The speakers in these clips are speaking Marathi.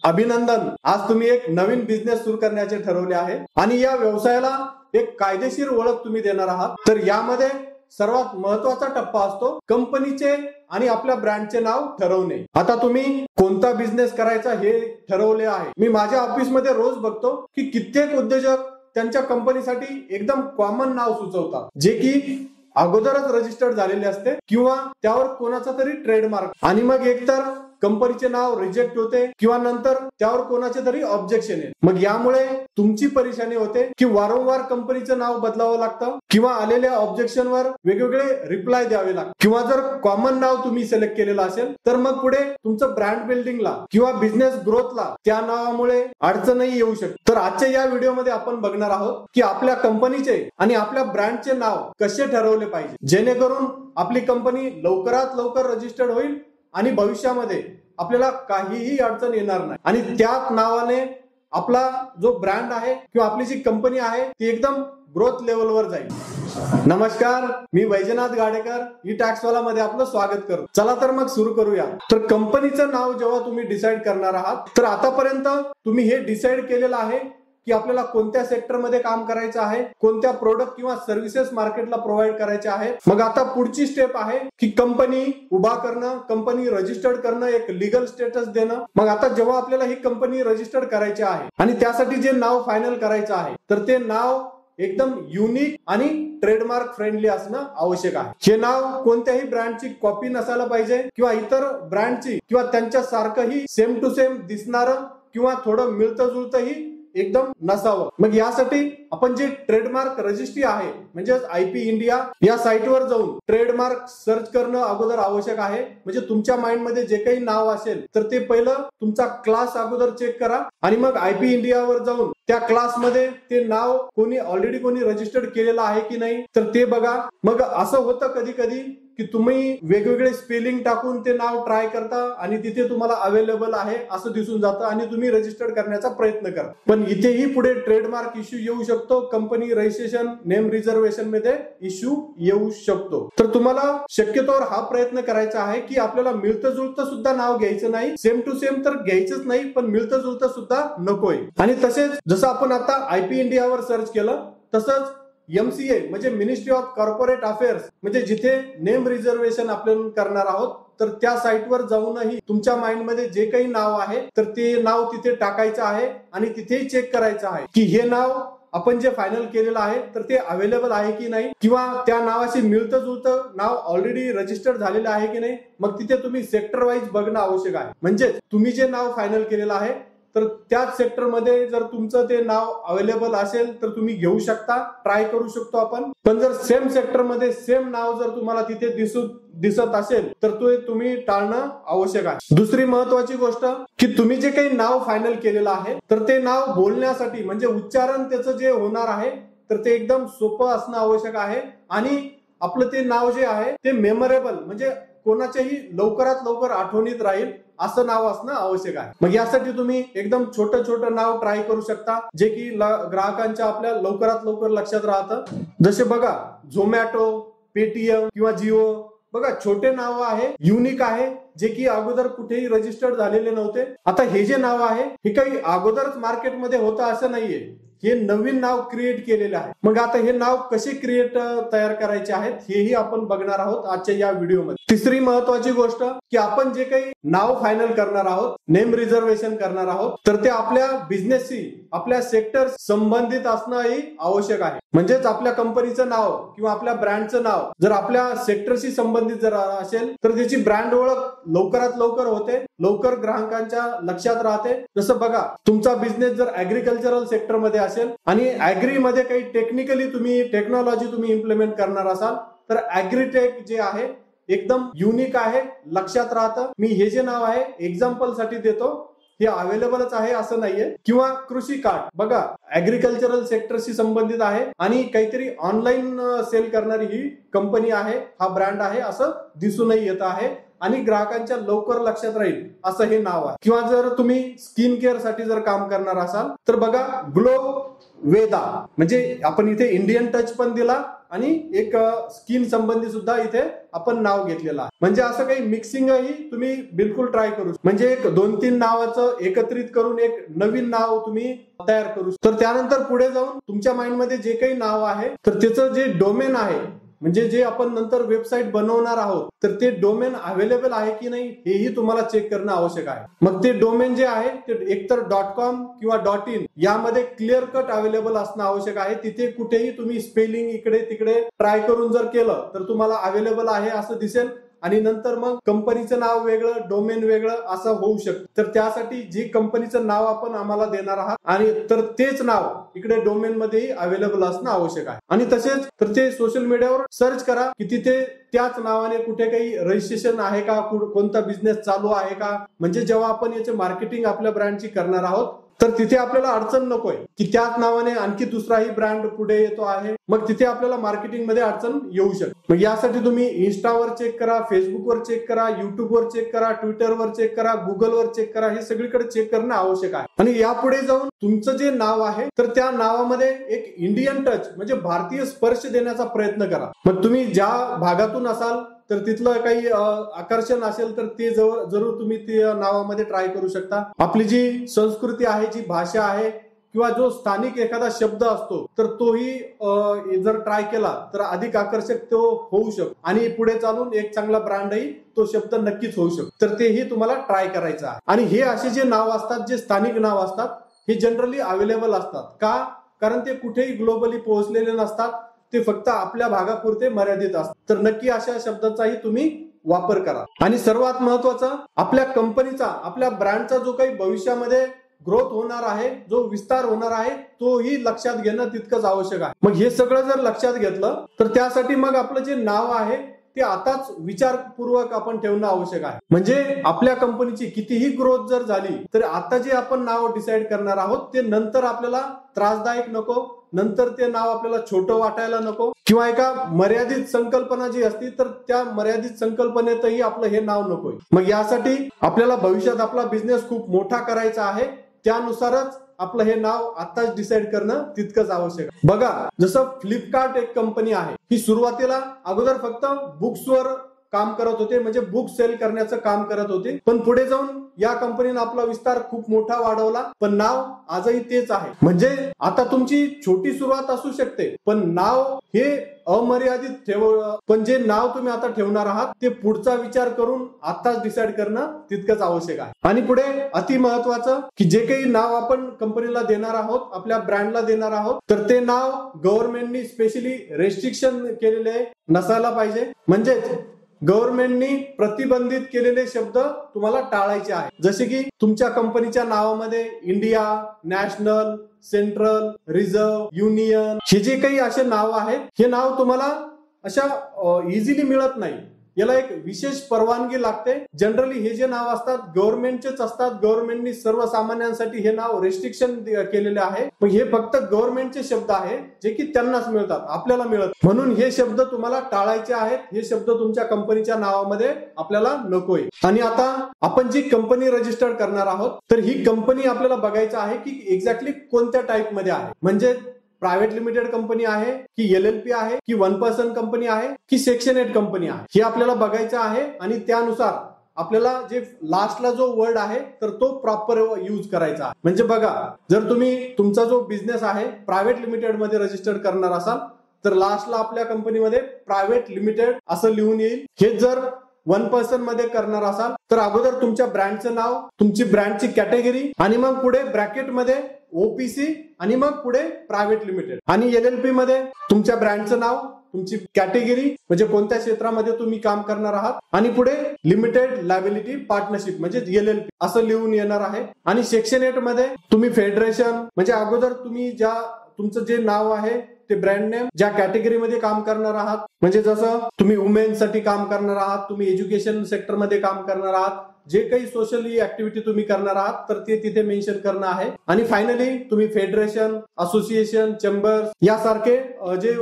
अभिनंदन, आज तुम्ही एक नवीन बिझनेस सुरू करण्याचे ठरवले आहे आणि या व्यवसायाला एक कायदेशीर ओळख तुम्ही देणार आहात. तर यामध्ये सर्वात महत्वाचा टप्पा असतो कंपनीचे आणि आपल्या ब्रँडचे नाव ठरवणे. आता तुम्ही कोणता बिझनेस करायचा हे ठरवले आहे. मी माझ्या ऑफिसमध्ये रोज बघतो की कित्येक उद्योजक त्यांच्या कंपनीसाठी एकदम कॉमन नाव सुचवतात, जे की अगोदरच रजिस्टर्ड झालेले असते किंवा त्यावर कोणाचा तरी ट्रेडमार्क, आणि मग एकतर कंपनीचे नाव रिजेक्ट होते किंवा नंतर त्यावर कोणाचे तरी ऑब्जेक्शन आहे. मग यामुळे तुमची परेशानी होते की वारंवार कंपनीचं नाव बदलावं लागतं किंवा आलेल्या ऑब्जेक्शनवर वेगवेगळे रिप्लाय द्यावे लागतात. किंवा जर कॉमन नाव तुम्ही सिलेक्ट केलेलं असेल तर मग पुढे तुमचं ब्रँड बिल्डिंगला किंवा बिझनेस ग्रोथला त्या नावामुळे अडचणही येऊ शकते. तर आजच्या या व्हिडिओमध्ये आपण बघणार आहोत की आपल्या कंपनीचे आणि आपल्या ब्रँडचे नाव कसे ठरवले पाहिजे, जेणेकरून आपली कंपनी लवकरात लवकर रजिस्टर्ड होईल आणि भविष्यामध्ये आपल्याला काहीही अडचण येणार नाही आणि त्याच नावाने आपला जो ब्रँड आहे किंवा आपली जी कंपनी आहे ती एकदम ग्रोथ लेवलवर जाईल. नमस्कार, मी वैजनाथ गाडेकर ई टॅक्सवाला मध्ये आपलं स्वागत करतो. चला तर मग सुरू करूया. तर कंपनीचं नाव जेव्हा तुम्ही डिसाईड करणार आहात तर आतापर्यंत तुम्ही हे डिसाईड केलेलं आहे की आपल्याला कोणत्या सेक्टरमध्ये काम करायचं आहे, कोणत्या प्रोडक्ट किंवा सर्व्हिसेस मार्केटला प्रोव्हाइड करायचे आहेत. मग आता पुढची स्टेप आहे की कंपनी उभा करणं, कंपनी रजिस्टर्ड करणं, एक लीगल स्टेटस देणं. मग आता जेव्हा आपल्याला ही कंपनी रजिस्टर्ड करायची आहे आणि त्यासाठी जे नाव फायनल करायचं आहे तर ते नाव एकदम युनिक आणि ट्रेडमार्क फ्रेंडली असणं आवश्यक आहे. हे नाव कोणत्याही ब्रँडची कॉपी नसायला पाहिजे किंवा इतर ब्रँडची किंवा त्यांच्या सारखंही सेम टू सेम दिसणारं किंवा थोडं मिळतं जुळतंही एकदम नसावं. मग यासाठी आपण जे ट्रेडमार्क रजिस्ट्री आहे म्हणजेच IP इंडिया या साईटवर जाऊन ट्रेडमार्क सर्च करणं अगोदर आवश्यक आहे. म्हणजे तुमच्या माइंड मध्ये जे काही नाव असेल तर ते पहिलं तुमचा क्लास अगोदर चेक करा आणि मग IP इंडियावर जाऊन त्या क्लासमध्ये ते नाव ऑलरेडी कोणी रजिस्टर्ड केलेलं आहे की नाही तर ते बघा. मग असं होतं कधी कधी की तुम्ही वेगवेगळे स्पेलिंग टाकून ते नाव ट्राय करता आणि तिथे तुम्हाला अवेलेबल आहे असं दिसून जातं आणि तुम्ही रजिस्टर्ड करण्याचा प्रयत्न करा. पण इथेही पुढे ट्रेडमार्क इश्यू येऊ शकतो, कंपनी रजिस्ट्रेशन नेम रिझर्वेशन मध्ये इश्यू येऊ शकतो. तर तुम्हाला शक्यतोवर हा प्रयत्न करायचा आहे की आपल्याला मिळतं जुळतं सुद्धा नाव घ्यायचं नाही, सेम टू सेम तर घ्यायचंच नाही, पण मिळतं जुळतं सुद्धा नकोय. आणि तसेच जसं आपण आता IP इंडियावर सर्च केलं तसंच MCA म्हणजे मिनिस्ट्री ऑफ कॉर्पोरेट अफेअर्स म्हणजे जिथे नेम रिझर्वेशन आपण करणार आहोत तर त्या साईटवर जाऊनही तुमच्या माइंड मध्ये जे काही नाव आहे तर ते नाव तिथे टाकायचं आहे आणि तिथेही चेक करायचं आहे की हे नाव आपण जे फायनल केलेलं आहे तर ते अवेलेबल आहे की नाही किंवा त्या नावाशी मिळतं जुळतं नाव ऑलरेडी रजिस्टर्ड झालेलं आहे की नाही. मग तिथे तुम्ही सेक्टर वाईज बघणं आवश्यक आहे. म्हणजे तुम्ही जे नाव फायनल केलेलं आहे तर त्याच सेक्टरमध्ये जर तुमचं ते नाव अवेलेबल असेल तर तुम्ही घेऊ शकता, ट्राय करू शकतो आपण. पण जर सेम सेक्टरमध्ये सेम नाव जर तुम्हाला तिथे दिसत असेल तर ते तुम्ही टाळणं आवश्यक आहे. दुसरी महत्वाची गोष्ट की तुम्ही जे काही नाव फायनल केलेलं आहे तर ते नाव बोलण्यासाठी म्हणजे उच्चारण त्याचं जे होणार आहे तर ते एकदम सोपं असणं आवश्यक आहे आणि आपलं ते नाव जे आहे ते मेमोरेबल म्हणजे कोणाच्याही लवकरात लवकर आठवणीत राहील असं नाव असणं आवश्यक आहे. मग यासाठी तुम्ही एकदम छोटं नाव ट्राय करू शकता जे की ग्राहकांच्या आपल्या लवकरात लवकर लक्षात राहतं. जसे बघा झोमॅटो, पेटीएम किंवा जिओ, बघा छोटे नाव आहे, युनिक आहे, जे की अगोदर कुठेही रजिस्टर्ड झालेले नव्हते. आता हे जे नाव आहे हे काही अगोदरच मार्केटमध्ये होतं असं नाहीये, हे नवीन नाव क्रिएट केलेले आहे. मग आता हे नाव कसे तयार करायचे आहेत हेही आपण बघणार आहोत आजच्या या व्हिडिओमध्ये. तिसरी महत्वाची गोष्ट की आपण जे काही नाव फायनल करणार आहोत, नेम रिझर्वेशन करणार आहोत तर ते आपल्या बिझनेसशी, आपल्या सेक्टर संबंधित असणंही आवश्यक आहे. म्हणजेच आपल्या कंपनीचं नाव किंवा आपल्या ब्रँडचं नाव जर आपल्या सेक्टरशी संबंधित जर असेल तर त्याची ब्रँड ओळख लवकरात लवकर होते, लवकर ग्राहकांच्या लक्षात राहते. जसं बघा तुमचा बिझनेस जर ऍग्रिकल्चरल सेक्टरमध्ये असेल आणि ऍग्री मध्ये काही टेक्नॉलॉजी तुम्ही इम्प्लिमेंट करणार असाल तर ऍग्रीटेक जे आहे एकदम युनिक आहे, लक्षात राहतं. मी हे जे नाव आहे एक्झाम्पल साठी देतो, हे अवेलेबलच आहे असं नाहीये. किंवा कृषी कार्ड, बघा ऍग्रिकल्चरल सेक्टरशी संबंधित आहे आणि काहीतरी ऑनलाईन सेल करणारी ही कंपनी आहे, हा ब्रँड आहे असं दिसूनही येत आहे आणि ग्राहकांच्या लवकर लक्षात राहील असं हे नाव आहे. किंवा जर तुम्ही स्किन केअर साठी जर काम करणार असाल तर बघा ग्लो वेदा, म्हणजे आपण इथे इंडियन टच पण दिला आणि एक स्किन संबंधी सुद्धा इथे आपण नाव घेतलेलं आहे. म्हणजे असं काही मिक्सिंगही तुम्ही बिलकुल ट्राय करू, म्हणजे एक 2-3 नावाचं एकत्रित करून एक नवीन नाव तुम्ही तयार करू. तर त्यानंतर पुढे जाऊन तुमच्या माइंडमध्ये जे काही नाव आहे तर त्याचं जे डोमेन आहे, म्हणजे जे आपण नंतर वेबसाईट बनवणार आहोत, तर ते डोमेन अवेलेबल आहे की नाही हेही तुम्हाला चेक करणं आवश्यक आहे. मग ते डोमेन जे आहे ते एकतर .com किंवा .in यामध्ये क्लिअर कट अवेलेबल असणं आवश्यक आहे. तिथे कुठेही तुम्ही स्पेलिंग इकडे तिकडे ट्राय करून जर केलं तर तुम्हाला अवेलेबल आहे असं दिसेल, आणि नंतर मग कंपनीचं नाव वेगळं, डोमेन वेगळं असं होऊ शकतं. तर त्यासाठी जे कंपनीचं नाव आपण आम्हाला देणार आहात आणि तर तेच नाव इकडे डोमेन मध्येही अवेलेबल असणं आवश्यक आहे. आणि तसेच तर ते सोशल मीडियावर सर्च करा की तिथे त्याच नावाने कुठे काही रजिस्ट्रेशन आहे का, कोणता बिझनेस चालू आहे का. म्हणजे जेव्हा आपण याचे मार्केटिंग आपल्या ब्रँडची करणार आहोत तर तिथे आपल्याला अडचण नकोय की त्याच नावाने आणखी दुसराही ब्रँड पुढे येतो आहे, मग तिथे आपल्याला मार्केटिंग मध्ये अडचण येऊ शकते. मग यासाठी तुम्ही इन्स्टावर चेक करा, फेसबुकवर चेक करा, युट्यूबवर चेक करा, ट्विटरवर चेक करा, गुगलवर चेक करा, हे सगळीकडे चेक करणं आवश्यक आहे. आणि यापुढे जाऊन तुमचं जे नाव आहे तर त्या नावामध्ये एक इंडियन टच म्हणजे भारतीय स्पर्श देण्याचा प्रयत्न करा. मग तुम्ही ज्या भागातून असाल तर तिथलं काही आकर्षण असेल तर ते जरूर तुम्ही ते नावामध्ये ट्राय करू शकता. आपली जी संस्कृती आहे, जी भाषा आहे किंवा जो स्थानिक एखादा शब्द असतो तर तोही जर ट्राय केला तर अधिक आकर्षक तो होऊ शकतो आणि पुढे चालून एक चांगला ब्रँडही तो शब्द नक्कीच होऊ शकतो. तर तेही तुम्हाला ट्राय करायचं आहे. आणि हे असे जे नाव असतात, जे स्थानिक नाव असतात, हे जनरली अवेलेबल असतात का, कारण ते कुठेही ग्लोबली पोहोचलेले नसतात, ते फक्त आपल्या भागापुरते मर्यादित असतात. तर नक्की अशा शब्दाचाही तुम्ही वापर करा. आणि सर्वात महत्वाचं, आपल्या कंपनीचा, आपल्या ब्रँडचा जो काही भविष्यामध्ये ग्रोथ होणार आहे, जो विस्तार होणार आहे, तोही लक्षात घेणं तितकंच आवश्यक आहे. मग हे सगळं जर लक्षात घेतलं तर त्यासाठी मग आपलं जे नाव आहे ते आताच विचारपूर्वक आपण ठेवणं आवश्यक आहे. म्हणजे आपल्या कंपनीची कितीही ग्रोथ जर झाली तर आता जे आपण नाव डिसाईड करणार आहोत ते नंतर आपल्याला त्रासदायक नको, नंतर ते नाव आपल्याला छोटं वाटायला नको, किंवा एका मर्यादित संकल्पना जी असती तर त्या मर्यादित संकल्पनेतही आपलं हे नाव नकोय. मग यासाठी आपल्याला भविष्यात आपला बिझनेस खूप मोठा करायचा आहे, त्यानुसारच आपलं हे नाव आताच डिसाईड करणं तितकंच आवश्यक आहे. बघा, जसं फ्लिपकार्ट एक कंपनी आहे, ही सुरुवातीला अगोदर फक्त बुक्सवर काम करत होते, म्हणजे बुक सेल करण्याचं काम करत होते. पण पुढे जाऊन या कंपनीने आपला विस्तार खूप मोठा वाढवला, पण नाव आजही तेच आहे. म्हणजे आता तुमची छोटी सुरुवात असू शकते पण नाव हे अमर्यादित पण जे नाव तुम्ही आता ठेवणार आहात ते पुढचा विचार करून आताच डिसाईड करणं तितकंच आवश्यक आहे. आणि पुढे अति महत्वाचं की जे काही नाव आपण कंपनीला देणार आहोत, आपल्या ब्रँडला देणार आहोत, तर ते नाव गव्हर्नमेंटनी स्पेशली रेस्ट्रिक्शन केलेले नसायला पाहिजे. म्हणजेच गव्हर्नमेंटनी प्रतिबंधित केलेले शब्द तुम्हाला टाळायचे आहे. जसे की तुमच्या कंपनीच्या नावामध्ये India, national, central, reserve, union हे जे काही असे नाव आहेत, हे नाव तुम्हाला अशा इझिली मिळत नाही. याला एक विशेष परवानगी लागते. जनरली हे जे नाव असतात गव्हर्नमेंटचेच असतात. गव्हर्नमेंटनी सर्वसामान्यांसाठी हे नाव रेस्ट्रिक्शन केलेले आहे. पण हे फक्त गव्हर्नमेंटचे शब्द आहेत जे की त्यांनाच मिळतात, आपल्याला मिळत. म्हणून हे शब्द तुम्हाला टाळायचे आहेत. हे शब्द तुमच्या कंपनीच्या नावामध्ये आपल्याला नकोय. आणि आता आपण जी कंपनी रजिस्टर करणार आहोत तर ही कंपनी आपल्याला बघायचं आहे की एक्झॅक्टली कोणत्या टाईप मध्ये आहे. म्हणजे प्रायव्हेट लिमिटेड कंपनी आहे की LLP आहे की 1% कंपनी आहे की सेक्शन 8 कंपनी आहे, हे आपल्याला बघायचं आहे. आणि त्यानुसार आपल्याला जे लास्टला जो वर्ड आहे तर तो प्रॉपर यूज करायचा आहे. म्हणजे बघा, जर तुम्ही तुमचा जो बिझनेस आहे प्रायव्हेट लिमिटेड मध्ये रजिस्टर करणार असाल तर लास्टला आपल्या कंपनीमध्ये प्रायव्हेट लिमिटेड असं लिहून येईल. हे जर 1% मध्ये करणार असाल तर अगोदर तुमच्या ब्रँडचं नाव, तुमची ब्रँडची कॅटेगरी, आणि मग पुढे ब्रॅकेटमध्ये OPC, आणि मग पुढे प्रायव्हेट लिमिटेड. आणि LLP मध्ये तुमच्या ब्रँडचं नाव, तुमची कॅटेगरी म्हणजे कोणत्या क्षेत्रामध्ये तुम्ही काम करणार आहात, आणि पुढे लिमिटेड लायबिलिटी पार्टनरशिप म्हणजे LLP असं लिहून येणार आहे. आणि सेक्शन 8 मध्ये तुम्ही फेडरेशन म्हणजे अगोदर तुम्ही तुमचं जे नाव आहे ते ब्रँड नेम, ज्या कॅटेगरीमध्ये काम करणार आहात, म्हणजे जसं तुम्ही वुमेन साठी काम करणार आहात, तुम्ही एज्युकेशन सेक्टरमध्ये काम करणार आहात, जे काही सोशली ऍक्टिव्हिटी तुम्ही करणार आहात तर ते तिथे मेन्शन करणं आहे. आणि फायनली तुम्ही फेडरेशन, असोसिएशन, चेंबर्स यासारखे जे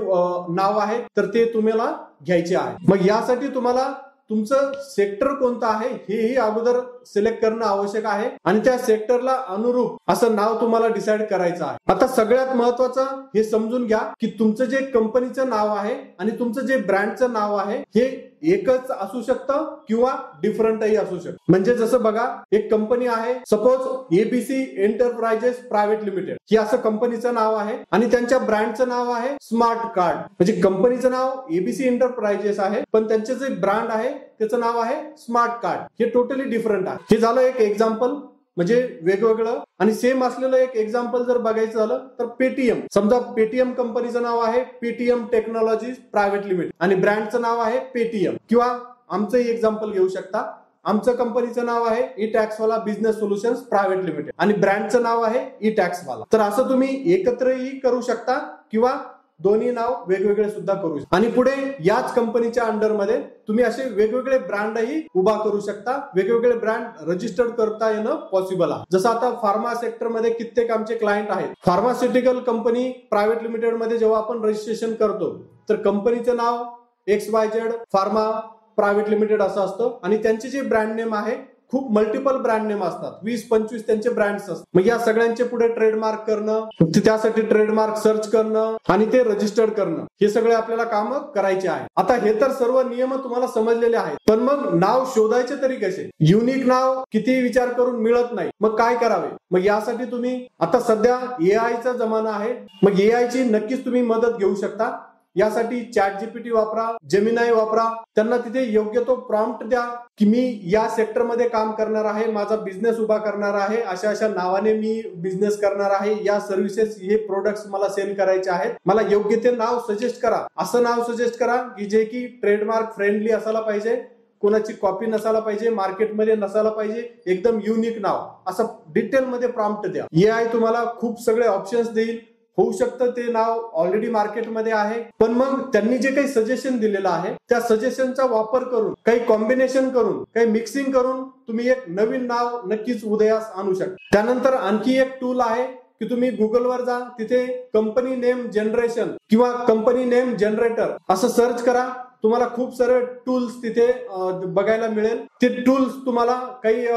नाव आहेत तर ते तुम्हाला घ्यायचे आहे. मग यासाठी तुम्हाला तुमचं सेक्टर कोणतं आहे हेही अगोदर सिलेक्ट करणं आवश्यक आहे आणि त्या सेक्टरला अनुरूप असं नाव तुम्हाला डिसाईड करायचं आहे. आता सगळ्यात महत्वाचं हे समजून घ्या की तुमचं जे कंपनीचं नाव आहे आणि तुमचं जे ब्रँडचं नाव आहे हे एकच असू शकतं किंवा डिफरंटही असू शकतं. म्हणजे जसं बघा, एक कंपनी आहे, suppose ABC enterprises private limited, हे असं कंपनीचं नाव आहे आणि त्यांच्या ब्रँडचं नाव आहे स्मार्ट कार्ड. म्हणजे कंपनीचं नाव एबीसी एंटरप्राइजेस आहे पण त्यांचे जे ब्रँड आहे त्याचं नाव आहे स्मार्ट कार्ड. हे टोटली डिफरंट आहे. हे झालं एक एक्झाम्पल, म्हणजे वेगवेगळं. आणि सेम असलेलं एक एक्झाम्पल जर बघायचं झालं तर पेटीएम. समजा पेटीएम कंपनीचं नाव आहे पेटीएम टेक्नॉलॉजीज प्रायव्हेट लिमिटेड आणि ब्रँडचं नाव आहे पेटीएम. किंवा आमचंही एक्झाम्पल घेऊ शकता, आमचं कंपनीचं नाव आहे ई टॅक्स वाला बिझनेस सोल्युशन्स प्रायव्हेट लिमिटेड आणि ब्रँडचं नाव आहे ई टॅक्स वाला. तर असं तुम्ही एकत्रही करू शकता किंवा दोन्ही नाव वेगवेगळे सुद्धा करू शकता. आणि पुढे याच कंपनीच्या अंडरमध्ये तुम्ही असे वेगवेगळे ब्रँडही उभा करू शकता, वेगवेगळे ब्रँड रजिस्टर्ड करता येणं पॉसिबल आहे. जसं आता फार्मा सेक्टरमध्ये कित्येक आमचे क्लायंट आहेत. फार्मास्युटिकल कंपनी प्रायव्हेट लिमिटेड मध्ये जेव्हा आपण रजिस्ट्रेशन करतो तर कंपनीचं नाव XYZ फार्मा प्रायव्हेट लिमिटेड असं असतं आणि त्यांचे जे ब्रँड नेम आहे खूप मल्टिपल ब्रँड नेम असतात, 20-25 त्यांचे ब्रँड्स असतात. मग या सगळ्यांचे पुढे ट्रेडमार्क करणं, त्यासाठी ट्रेडमार्क सर्च करणं आणि ते रजिस्टर्ड करणं, हे सगळे आपल्याला काम करायचे आहे. आता हे तर सर्व नियम तुम्हाला समजलेले आहेत, पण मग नाव शोधायचे तरी कसे? युनिक नाव किती विचार करून मिळत नाही, मग काय करावे? मग यासाठी तुम्ही आता सध्या AI चा जमाना आहे, मग AI ची नक्कीच तुम्ही मदत घेऊ शकता. यासाठी ChatGPT वापरा, जेमिनाय वापरा, त्यांना तिथे योग्य तो प्रॉम्प्ट द्या की मी या सेक्टरमध्ये काम करणार आहे, माझा बिझनेस उभा करणार आहे, अशा अशा नावाने मी बिझनेस करणार आहे, या सर्व्हिसेस हे प्रोडक्ट्स मला सेल करायचे आहेत, मला योग्य ते नाव सजेस्ट करा. असं नाव सजेस्ट करा की जे की ट्रेडमार्क फ्रेंडली असायला पाहिजे, कोणाची कॉपी नसायला पाहिजे, मार्केटमध्ये नसायला पाहिजे, एकदम युनिक नाव, असं डिटेलमध्ये प्रॉम्प्ट द्या. AI तुम्हाला खूप सगळे ऑप्शन्स देईल. होऊ शकतं ते नाव ऑलरेडी मार्केटमध्ये आहे, पण मग त्यांनी जे काही सजेशन दिलेलं आहे त्या सजेशनचा वापर करून, काही कॉम्बिनेशन करून, काही मिक्सिंग करून तुम्ही एक नवीन नाव नक्कीच उदयास आणू शकता. त्यानंतर आणखी एक टूल आहे की तुम्ही गुगलवर जा, तिथे कंपनी नेम जनरेशन किंवा कंपनी नेम जनरेटर असं सर्च करा. तुम्हाला खूप सारे टूल्स तिथे बघायला मिळेल. ते टूल्स तुम्हाला काही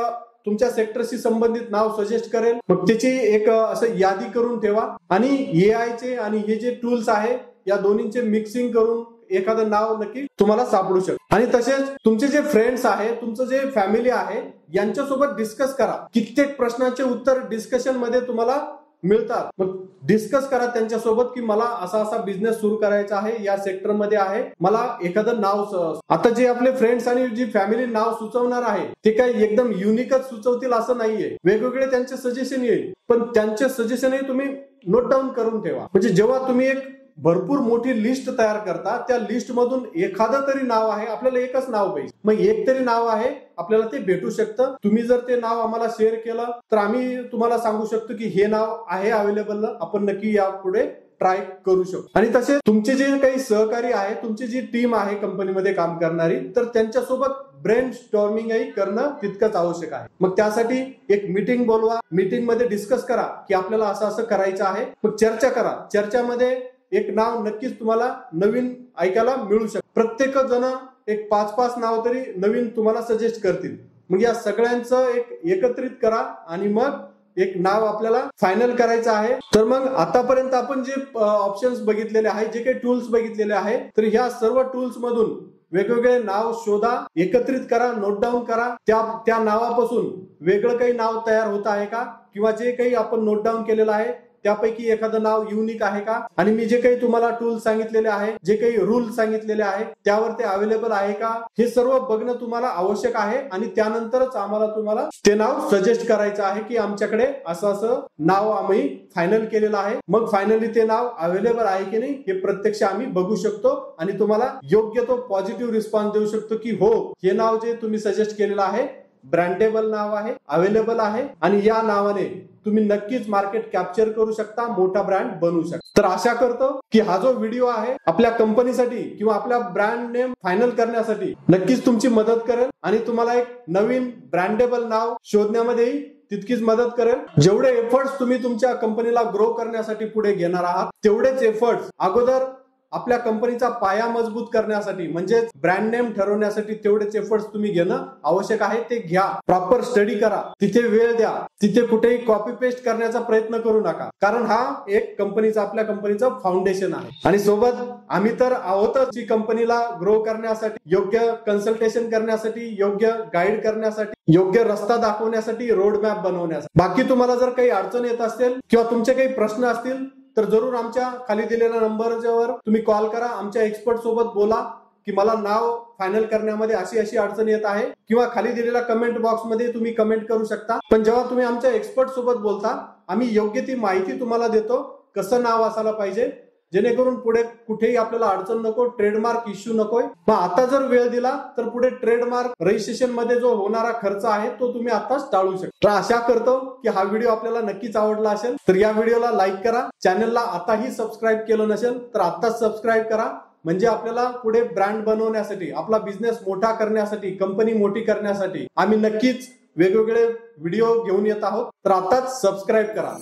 तुमच्या सेक्टरशी संबंधित नाव सजेस्ट करेल. मग त्याची एक असं यादी करून ठेवा आणि AI चे आणि हे जे टूल्स आहे या दोन्हींचे मिक्सिंग करून एखादं नाव नक्की तुम्हाला सापडू शकतं. आणि तसेच तुमचे जे फ्रेंड्स आहे, तुमचं जे फॅमिली आहे, यांच्यासोबत डिस्कस करा. कित्येक प्रश्नांचे उत्तर डिस्कशन मध्ये तुम्हाला मिळतात. मग डिस्कस करा त्यांच्यासोबत की मला असा असा बिझनेस सुरू करायचा आहे, या सेक्टरमध्ये आहे, मला एखादं नाव. आता जे आपले फ्रेंड्स आणि जी फॅमिली नाव सुचवणार आहे ते काही एकदम युनिकच सुचवतील असं नाहीये, वेगवेगळे त्यांचे सजेशन येईल, पण त्यांचे सजेशनही तुम्ही नोट डाऊन करून ठेवा. म्हणजे जेव्हा तुम्ही एक भरपूर मोठी लिस्ट तयार करता, त्या लिस्ट मधून एखादं तरी नाव आहे, आपल्याला एकच नाव पाहिजे, मग एक तरी नाव आहे आपल्याला ते भेटू शकतं. तुम्ही जर ते नाव आम्हाला शेअर केलं तर आम्ही तुम्हाला सांगू शकतो की हे नाव आहे अवेलेबल, आपण नक्की यापुढे ट्राय करू शकतो. आणि तसे तुमचे जे काही सहकारी आहे, तुमची जी टीम आहे कंपनीमध्ये काम करणारी, तर त्यांच्यासोबत ब्रेन स्टॉर्मिंगही करणं तितकंच आवश्यक आहे. मग त्यासाठी एक मीटिंग बोलवा, मीटिंग मध्ये डिस्कस करा की आपल्याला असं असं करायचं आहे. मग चर्चा करा, चर्चामध्ये एक नाव नक्कीच तुम्हाला नवीन ऐकायला मिळू शकतं. प्रत्येक जण एक 5-5 नाव तरी नवीन तुम्हाला सजेस्ट करतील. मग या सगळ्यांचं एक एकत्रित करा आणि मग एक नाव आपल्याला फायनल करायचं आहे. तर मग आतापर्यंत आपण जे ऑप्शन्स बघितलेले आहे, जे काही टूल्स बघितलेले आहे, तर ह्या सर्व टूल्स मधून वेगवेगळे नाव शोधा, एकत्रित करा, नोट डाऊन करा. त्या नावापासून वेगळं काही नाव तयार होत आहे का, किंवा जे काही आपण नोट डाऊन केलेलं आहे त्यापैकी एखादं नाव युनिक आहे का, आणि मी जे काही तुम्हाला टूल सांगितलेले आहे, जे काही रूल सांगितलेले आहे त्यावर ते अवेलेबल आहे का, हे सर्व बघणं तुम्हाला आवश्यक आहे. आणि त्यानंतरच आम्हाला तुम्हाला ते नाव सजेस्ट करायचं आहे की आमच्याकडे असं असं नाव आम्ही फायनल केलेलं आहे. मग फायनली ते नाव अवेलेबल आहे की नाही हे प्रत्यक्ष आम्ही बघू शकतो आणि तुम्हाला योग्य तो पॉझिटिव्ह रिस्पॉन्स देऊ शकतो की हो, हे नाव जे तुम्ही सजेस्ट केलेलं आहे ब्रँडेबल नाव आहे, अवेलेबल आहे आणि या नावाने तुम्ही नक्कीच मार्केट कॅप्चर करू शकता, मोठा ब्रँड बनवू शकता. तर आशा करतो की हा जो व्हिडिओ आहे आपल्या कंपनीसाठी किंवा आपल्या ब्रँड नेम फायनल करण्यासाठी नक्कीच तुमची मदत करेल आणि तुम्हाला एक नवीन ब्रँडेबल नाव शोधण्यामध्येही तितकीच मदत करेल. जेवढे एफर्ट्स तुम्ही तुमच्या कंपनीला ग्रो करण्यासाठी पुढे घेणार आहात, तेवढेच एफर्ट्स अगोदर आपल्या कंपनीचा पाया मजबूत करण्यासाठी म्हणजे ब्रँड नेम ठरवण्यासाठी तेवढेच एफर्ट्स तुम्ही घेणं आवश्यक आहे. ते घ्या, प्रॉपर स्टडी करा, तिथे वेळ द्या, तिथे कुठेही कॉपी पेस्ट करण्याचा प्रयत्न करू नका, कारण हा एक कंपनीचा आपल्या कंपनीचा फाउंडेशन आहे. आणि सोबत आम्ही तर आहोतच कंपनीला ग्रो करण्यासाठी, योग्य कन्सल्टेशन करण्यासाठी, योग्य गाईड करण्यासाठी, योग्य रस्ता दाखवण्यासाठी, रोड मॅप बनवण्यासाठी. बाकी तुम्हाला जर काही अडचण येत असेल किंवा तुमचे काही प्रश्न असतील तर जरूर आमच्या खाली दिलेल्या नंबरवर तुम्ही कॉल करा, आमच्या एक्सपर्ट सोबत बोला की मला नाव फायनल करण्यामध्ये अशी अशी अडचण येत आहे, किंवा खाली दिलेल्या कमेंट बॉक्समध्ये तुम्ही कमेंट करू शकता. पण जेव्हा तुम्ही आमच्या एक्सपर्ट सोबत बोलता आम्ही योग्य ती माहिती तुम्हाला देतो, कसं नाव असायला पाहिजे, जेणेकरून पुढे कुठेही आपल्याला अडचण नको, ट्रेडमार्क इश्यू नकोय. मग आता जर वेळ दिला तर पुढे ट्रेडमार्क रजिस्ट्रेशन मध्ये जो होणारा खर्च आहे तो तुम्ही आताच टाळू शकता. तर आशा करतो की हा व्हिडिओ आपल्याला नक्कीच आवडला असेल. तर या व्हिडिओला लाईक करा, चॅनलला आताही सबस्क्राईब केलं नसेल तर आताच सबस्क्राईब करा, म्हणजे आपल्याला पुढे ब्रँड बनवण्यासाठी, आपला बिझनेस मोठा करण्यासाठी, कंपनी मोठी करण्यासाठी आम्ही नक्कीच वेगवेगळे व्हिडिओ घेऊन येत आहोत. तर आताच सबस्क्राईब करा.